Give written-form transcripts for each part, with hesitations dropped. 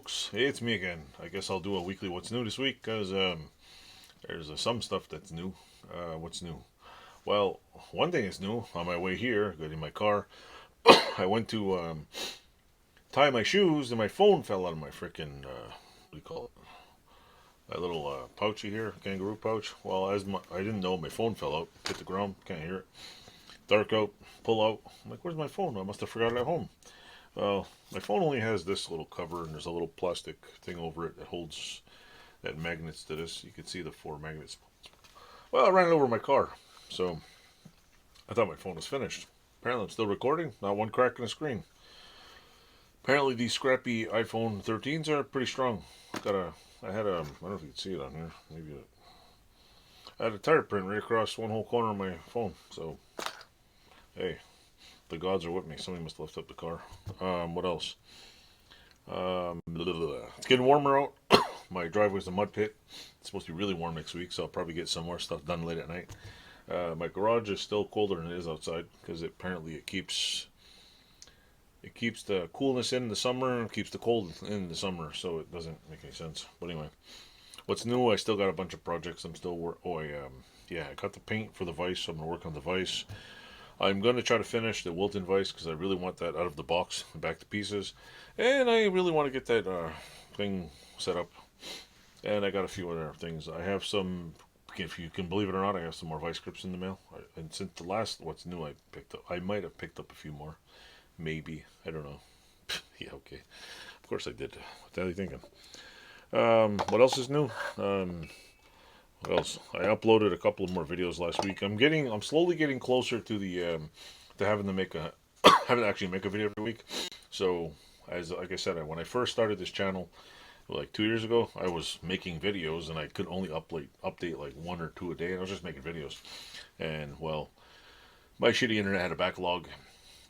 folks, it's me again. I guess I'll do a weekly what's new this week because there's some stuff that's new. What's new? Well, one thing is new. On my way here, getting in my car, I went to tie my shoes and my phone fell out of my freaking what do you call it? That little pouchy here, kangaroo pouch. Well, I didn't know my phone fell out, hit the ground, can't hear it. Dark out, pull out. I'm like, where's my phone? I must have forgot it at home. Well, my phone only has this little cover, and there's a little plastic thing over it that holds that magnets to this. You can see the four magnets. Well, I ran it over my car, so I thought my phone was finished. Apparently, I'm still recording. Not one crack in the screen. Apparently, these scrappy iPhone 13s are pretty strong. I had a, I don't know if you can see it on here. I had a tire print right across one whole corner of my phone. So, hey, the gods are with me. Somebody must lift up the car. What else? It's getting warmer out. My driveway's a mud pit. It's supposed to be really warm next week, so I'll probably get some more stuff done late at night. My garage is still colder than it is outside because apparently it keeps the coolness in the summer and keeps the cold in the summer, so it doesn't make any sense. But anyway, what's new? I still got a bunch of projects. I'm still work. Oh, I got the paint for the vise, so I'm gonna work on the vise. I'm gonna try to finish the Wilton vise because I really want that out of the box and back to pieces, and I really want to get that thing set up. And I got a few other things. I have some. If you can believe it or not, I have some more vice grips in the mail. And since the last what's new, I might have picked up a few more. Maybe. I don't know. Yeah, okay. Of course I did. What the hell are you thinking? What else is new? What else? I uploaded a couple of more videos last week. I'm slowly getting closer to to having to having to actually make a video every week. So, like I said, when I first started this channel, like 2 years ago, I was making videos and I could only update like one or two a day, and I was just making videos. And well, my shitty internet had a backlog,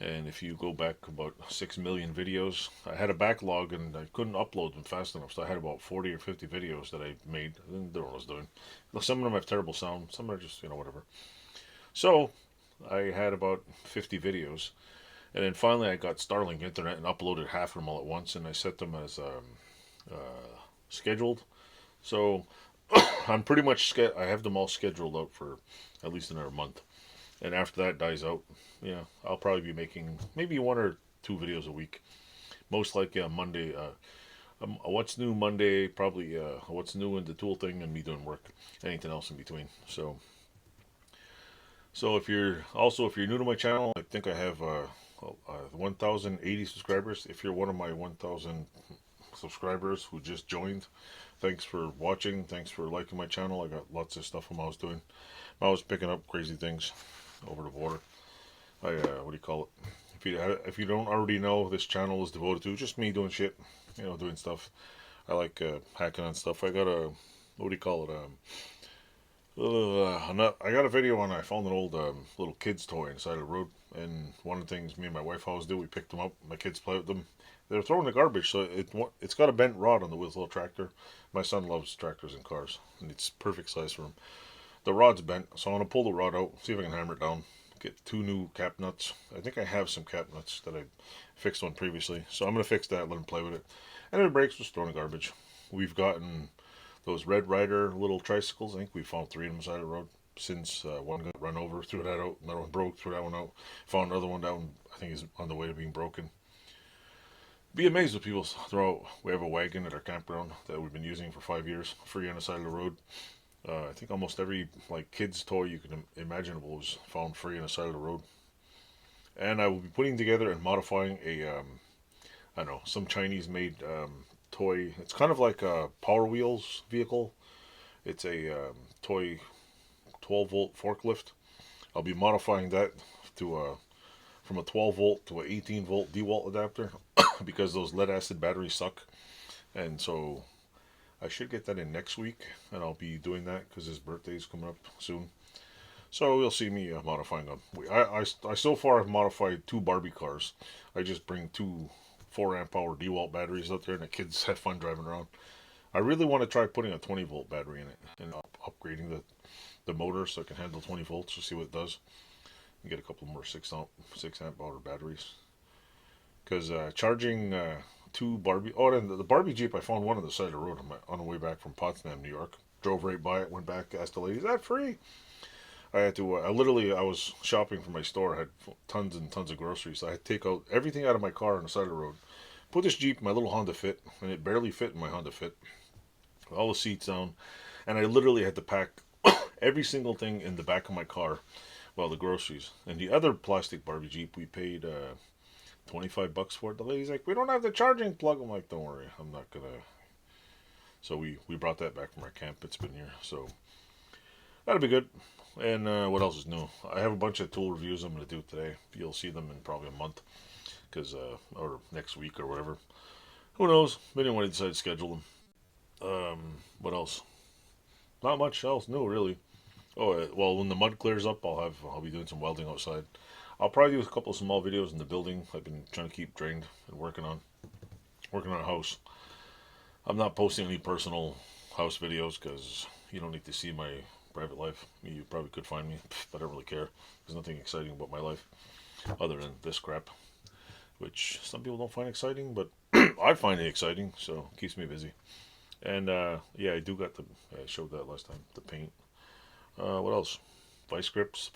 and if you go back about 6 million videos, I had a backlog and I couldn't upload them fast enough. So I had about 40 or 50 videos that I made. I didn't know what I was doing. Some of them have terrible sound. Some are just whatever. So I had about 50 videos, and then finally I got Starlink internet and uploaded half of them all at once, and I set them as scheduled. So I'm pretty much I have them all scheduled out for at least another month. And after that dies out, yeah, I'll probably be making maybe one or two videos a week. Most likely on Monday. What's new Monday? Probably what's new in the tool thing and me doing work. Anything else in between. So if you're new to my channel, I think I have 1,080 subscribers. If you're one of my 1,000 subscribers who just joined, thanks for watching. Thanks for liking my channel. I got lots of stuff I was doing. I was picking up crazy things over the border. What do you call it? If you don't already know, this channel is devoted to just me doing shit, doing stuff. I like hacking on stuff. I got a what do you call it? I got a video on. I found an old little kids toy inside of the road, and one of the things me and my wife always do, we picked them up. My kids play with them. They're thrown in the garbage, so it's got a bent rod on the little tractor. My son loves tractors and cars, and it's perfect size for him. The rod's bent, so I'm gonna pull the rod out, see if I can hammer it down. Get two new cap nuts. I think I have some cap nuts that I fixed one previously, so I'm gonna fix that. Let him play with it, and if it breaks, just throw in the garbage. We've gotten those Red Rider little tricycles. I think we found three of them side of the road since one got run over. Threw that out. Another one broke. Threw that one out. Found another one. That one I think is on the way to being broken. Be amazed what people throw out. We have a wagon at our campground that we've been using for 5 years, free on the side of the road. I think almost every kids toy you can imaginable was found free on the side of the road. And I will be putting together and modifying I don't know, some Chinese made toy. It's kind of like a Power Wheels vehicle. It's a toy 12-volt forklift. I'll be modifying that to from a 12-volt to a 18-volt DeWalt adapter because those lead acid batteries suck. And so I should get that in next week, and I'll be doing that because his birthday is coming up soon. So you'll see me modifying them. I so far have modified two Barbie cars. I just bring two 4 amp hour DeWalt batteries out there, and the kids have fun driving around. I really want to try putting a 20-volt battery in it and upgrading the motor so it can handle 20 volts to see what it does. And get a couple more 6 amp hour batteries. Because charging two Barbie. Oh, and the Barbie Jeep, I found one on the side of the road on the way back from Potsdam, New York. Drove right by it, went back, asked the lady, "Is that free?" I had to. I was shopping for my store. I had tons and tons of groceries. So I had to take out everything out of my car on the side of the road. Put this Jeep in my little Honda Fit, and it barely fit in my Honda Fit. All the seats down, and I literally had to pack every single thing in the back of my car. Well, the groceries and the other plastic Barbie Jeep, we paid $25 for it. The lady's like, "We don't have the charging plug." I'm like, "Don't worry, I'm not gonna." So we brought that back from our camp. It's been here, so that'll be good. And what else is new? I have a bunch of tool reviews I'm going to do today. You'll see them in probably a month, or next week or whatever. Who knows? Maybe when I decide to schedule them. What else? Not much else new really. Oh well, when the mud clears up, I'll be doing some welding outside. I'll probably do a couple of small videos in the building. I've been trying to keep drained and working on a house. I'm not posting any personal house videos because you don't need to see my private life. You probably could find me, but I don't really care. There's nothing exciting about my life other than this crap, which some people don't find exciting, but I find it exciting, so it keeps me busy. And yeah, I do got the. I showed that last time. The paint. What else? Vice grips,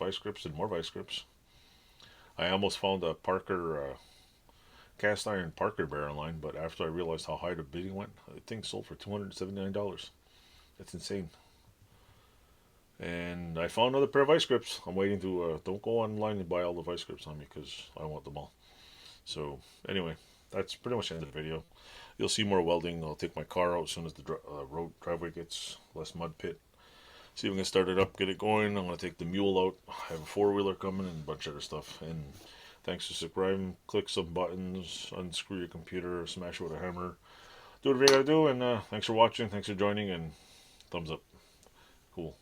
and more vice grips. I almost found a Parker cast iron Parker bear online, but after I realized how high the bidding went, the thing sold for $279. That's insane. And I found another pair of vice grips. I'm waiting to. Don't go online and buy all the vice grips on me because I want them all. So anyway, that's pretty much the end of the video. You'll see more welding. I'll take my car out as soon as the road driveway gets less mud pit. See if we can start it up, get it going. I'm gonna take the mule out. I have a four-wheeler coming and a bunch of other stuff. And thanks for subscribing. Click some buttons, unscrew your computer, smash it with a hammer. Do whatever you gotta do. And thanks for watching. Thanks for joining. And thumbs up. Cool.